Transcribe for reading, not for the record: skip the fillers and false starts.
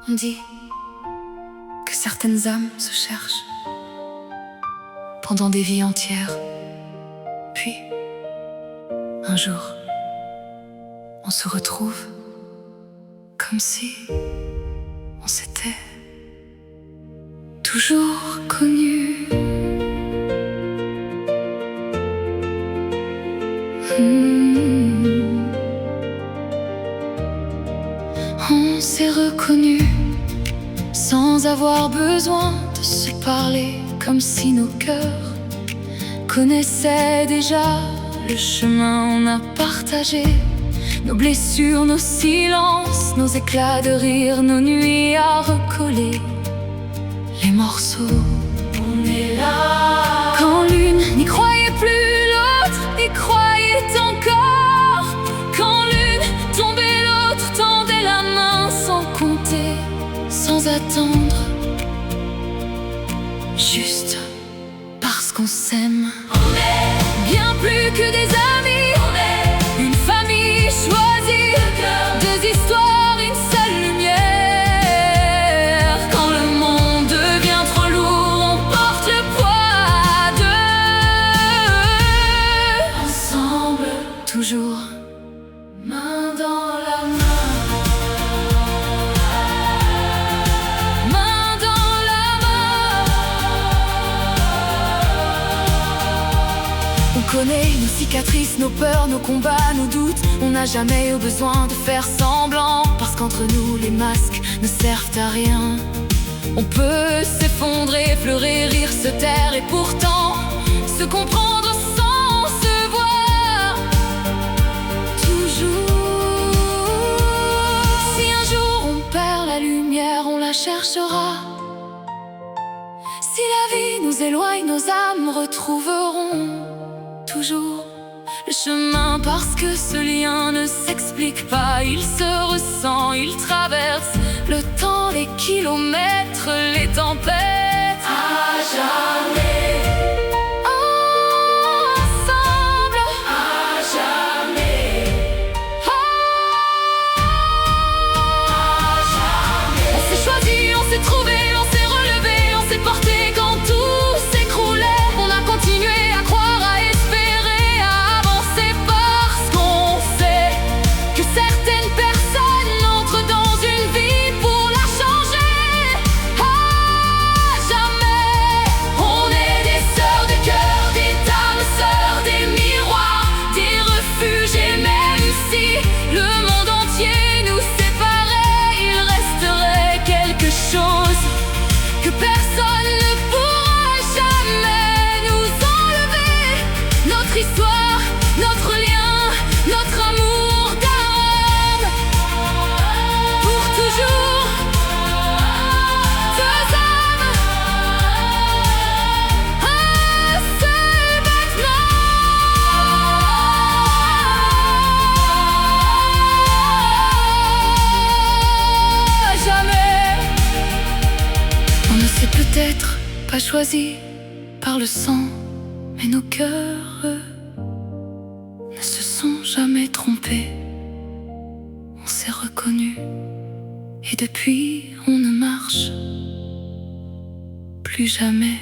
On dit que certaines âmes se cherchent pendant des vies entières. Puis, un jour, on se retrouve comme si on s'était toujours connus. On s'est reconnus sans avoir besoin de se parler, comme si nos cœurs connaissaient déjà le chemin. On a partagé nos blessures, nos silences, nos éclats de rire, nos nuits à recoller les morceaux. On est là quand l'une n'y croyait plus, l'autre y croyait encore. Quand l'une tombait, l'autre tendait la main sans compter, sans attendre, juste parce qu'on s'aime. On est bien plus que des amis, on est une famille choisie, deux histoires, une seule lumière. Quand le monde devient trop lourd, on porte le poids d'eux. Ensemble, toujours, main dans la main. On connaît nos cicatrices, nos peurs, nos combats, nos doutes. On n'a jamais eu besoin de faire semblant, parce qu'entre nous les masques ne servent à rien. On peut s'effondrer, pleurer, rire, se taire, et pourtant se comprendre sans se voir. Toujours. Si un jour on perd la lumière, on la cherchera. Si la vie nous éloigne, nos âmes retrouveront toujours le chemin, parce que ce lien ne s'explique pas, il se ressent, il traverse le temps, les kilomètres, les tempêtes. À jamais ensemble, à jamais, à jamais. On s'est choisi, on s'est trouvé, on s'est relevé, on s'est porté quand tout s'écroulait. On a continué à croire, certaines personnes entrent dans une vie pour la changer. À jamais, on est des sœurs de cœur, des dames sœurs, des miroirs, des refuges. Et même si le monde entier nous séparait, il resterait quelque chose que personne ne pourra jamais nous enlever. Notre histoire, notre lien, notre amour. Peut-être pas choisi par le sang, mais nos cœurs, eux, ne se sont jamais trompés. On s'est reconnus, et depuis on ne marche plus jamais.